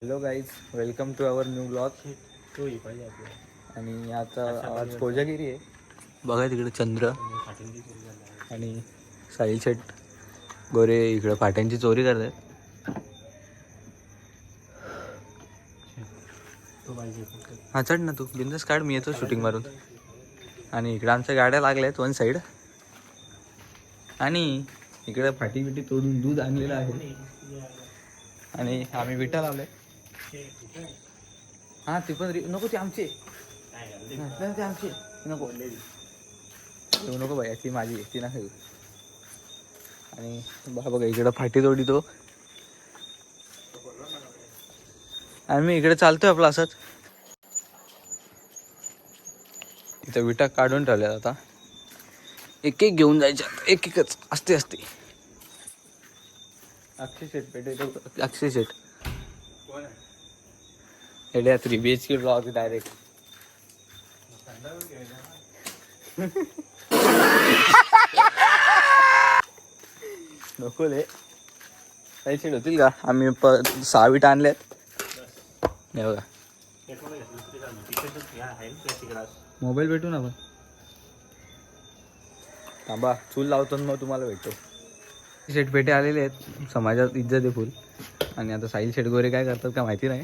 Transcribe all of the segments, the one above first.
Hello guys, welcome to our new blog. आणि आता आज कोजागिरी आहे. बघा तिकडे चंद्र आणि साहिल शेट गोरे इकडे फाट्यांची चोरी करतात. हा चढ ना तू, बिंदास काढ, मी येतो शूटिंग मारून. आणि इकडे आमच्या गाड्या लागल्यात वन साईड. आणि इकडे फाटी बिटी तोडून दूध आणलेलं आहे. आणि आम्ही विटा लावले. हा ती पण नको, ती आमची ते आमची नको घेऊ नको बाई, ती माझी, ती ना घेऊ. आणि बघा इकडं फाटी तोडी तो. आणि मी इकडे चालतोय आपला असंच. इथं विटा काढून ठेवल्यात. आता एक एक घेऊन जायच्या, एक एकच असते. अक्षय शेट पेटे, अक्षय शेट एड्या 3BHK ब्लॉग डायरेक्ट. नको ले, काही शेट होतील का? आम्ही 6 विटा आणल्यात. हे बघा, मोबाईल भेटू ना आपण. थांबा, चूल लावतो मग तुम्हाला भेटतो. शेट पेटे आलेले आहेत, समाजात इज्जत आहे फुल. आणि आता साहिल शेट गोरे काय करतात का माहिती नाही.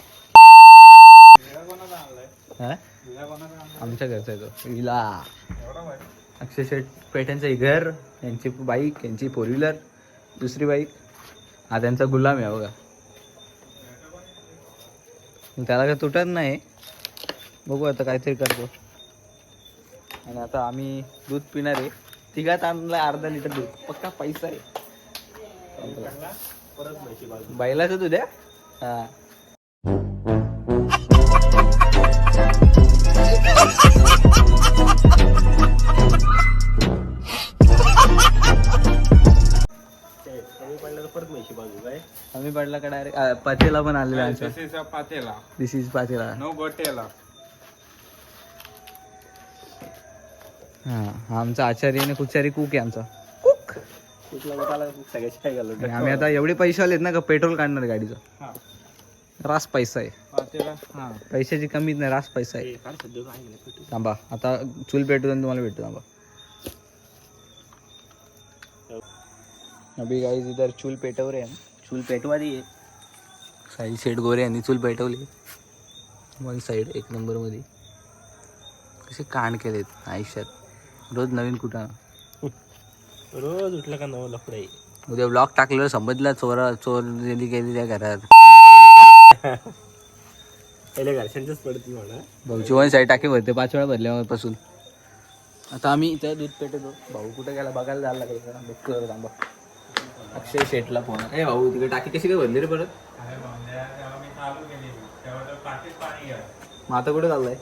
आमच्या घरचा आहे तो विला. अक्षय शेट पेट्यांचं घर, यांची बाईक, यांची 4 व्हीलर, दुसरी बाईक. हा त्यांचा गुलाम आहे बघा. त्याला काय तुटत नाही. बघू आता काहीतरी करतो. आणि आता आम्ही दूध पिणार आहे. तिघात आणलाय अर्धा लिटर दूध, पक्का पैसा आहे. बैलाचं दूध आहे. हा आम्ही पडला का डायरेक्ट पातेला पण आलेला. दिस इज पातेला, नो गोटेला. हा आमचा आचार्य आणि कुचारी कुक आहे आमचा. कुक आम्ही आता एवढे पैसे आलेत ना का पेट्रोल काढणार गाडीचं. रास पैसा आहे. पैशाची कमीच नाही, रास पैसा आहे. थांबा आता चूल पेटू तुम्हाला भेटतो. थांबा अभी गाइस इधर चूल पेटव रहे हैं. चूल पेटवा दी आहे. साहिल शेट गोरे यांनी चूल पेटवली. वन साईड एक नंबर मध्ये. कसे कांड केलेत आयुष्यात. रोज नवीन कुठं, रोज उठलं का नवं लफडं आहे. उद्या ब्लॉग टाकलेलं समजला चोर गेली त्या घरात. पहिले घरच्यांच्याच पडती म्हणा. भाऊची वन साईड टाकी भरते 5 वेळा भरल्यापासून. आता आम्ही इथं दूध पेटवतो. भाऊ कुठे गेला बघायला जायला लागेल. थांबा, अक्षय शेटला फोन. ए भाऊ, तिकडे टाकी कशी काय भरली रे परत? मग आता कुठे चाललाय?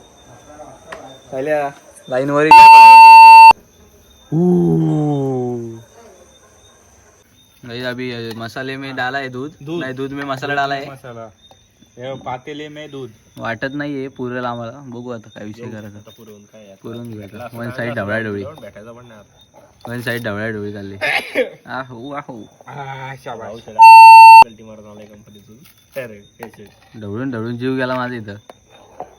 पहिल्या लाईन वर अभी मसाले में डाला है दूध. नहीं, दूध में मसाला डाला है. मसाला पातेले में दूध वाटत नाहीये पुरेल आम्हाला. बघू आता काय विषय करायचा. पुरून घेऊया. वन साईड ढवळाढवळी, भेटायचा पण नाही. वन साईड ढवळाढवळी चालली. आहो ढवळून ढवळून जीव गेला माझा इथं.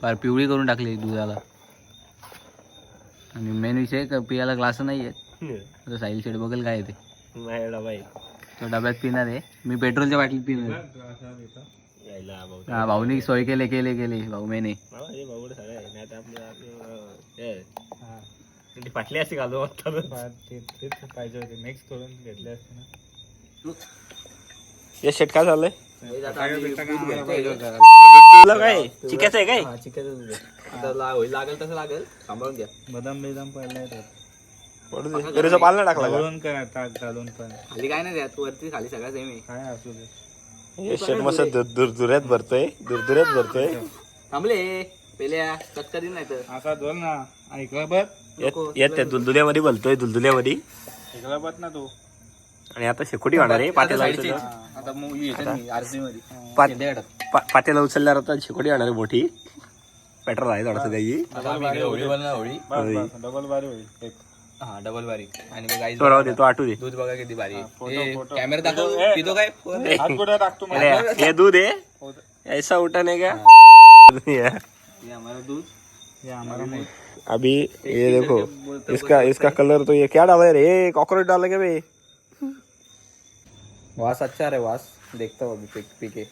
फार पिवळी करून टाकली दुधाला. आणि मेन विषय पियाला ग्लास नाही आहेत. आता साहिल शेट बघेल काय येते. तो डब्यात पिणार आहे, मी पेट्रोलच्या बाटलीत पिणार. हा भाऊनी सोय केले भाऊ मेने. फाटली अशी घालू पाहिजे होते. मिक्स करून घेतले असते ना. हे शेट काय झालंय? काय चिक्याचं आहे काय? चिक्याचं लागेल तसं लागेल, सांभाळून घ्या. बदाम बिदाम पडलाय त्यात. पालना टाकला घालून पण खाली काय नाही द्यात, वरती खाली सगळं सेम आहे. काय असू दे. हे शेट मस्त दुरदुऱ्यात भरतोय. थांबले पेल्या कटकरी नाही तर असा दोन ना. ऐकला बघ, त्या दुलदुल्यामध्ये बोलतोय. दुलदुल्यामध्ये ऐकला बघ ना तू. आणि आता शेकोटी होणार आहे पातेला. पातेला उचलल्यावर आता शेकोटी होणार आहे मोठी. पेट्रोल आहे थोडस त्याची. डबल बारी होईल. हा डबल बारीक. आणि बघ गाईस, तो आटू दे. दूध बघा किती बारीक. कॅमेरा दाखव. पितो काय? टाकतो हे दूध आहे. ऐसा उठाने का ये हमारा दूध, ये हमारा नहीं. अभी ये देखो इसका कलर तो ये क्या डाला है रे कॉकरोच डाला क्या बे वास अच्छा रे वास, देखता हूँ अभी पी के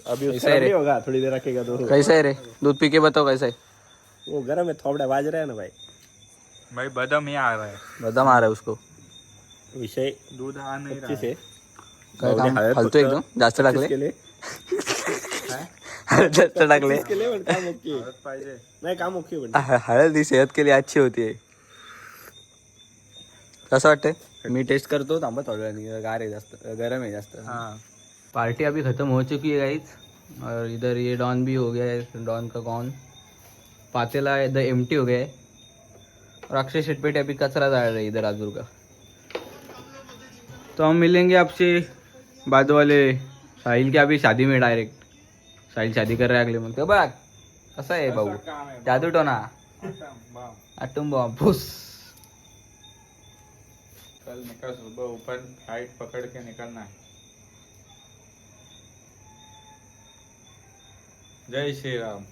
अभी कैसा उसका है रे? नहीं होगा थोड़ी देर रखेगा तो कैसा है रे दूध पी के बताओ कैसा है. वो गर्म है थोड़ा बाज रहा है ना भाई भाई बदाम ही आ रहा है. बदाम आ रहा है उसको. विषय दूध आ नहीं रहा अच्छे से है. काय भाऊने काम हळद फालतू फक्त एकदम जास्त टाकले. के लिए जास्त टाकले. के लिए पण काम ओके परत पाहिजे. नाही काम ओके पण हळद ही सेहत के लिए अच्छी होती है. कसं वाटतंय? मी टेस्ट करतो थांबा थोड्या वेळाने. गार आहे जास्त, गरम है जास्त. हाँ. पार्टी अभी ख़त्म हो चुकी है गाइस, और इधर ये डॉन भी हो गया है, डॉन का कौन पातेला इधर एम्प्टी हो गया है, और अक्षय शेटपेटे अभी कचरा डाल रहे हैं इधर आजूर का. तो हम मिलेंगे आपसे बाद वाले. साहिल की अभी शादी में डायरेक्ट. साहिल शादी कर रहा है अगले मंथ. बघ कसं आहे भाऊ, काम है. जादू टोना बाम. आटुम बॉम्ब फुस. कल निकल सुबह ऊपर फ्लाइट पकड़ के निकलना है. जय श्री राम.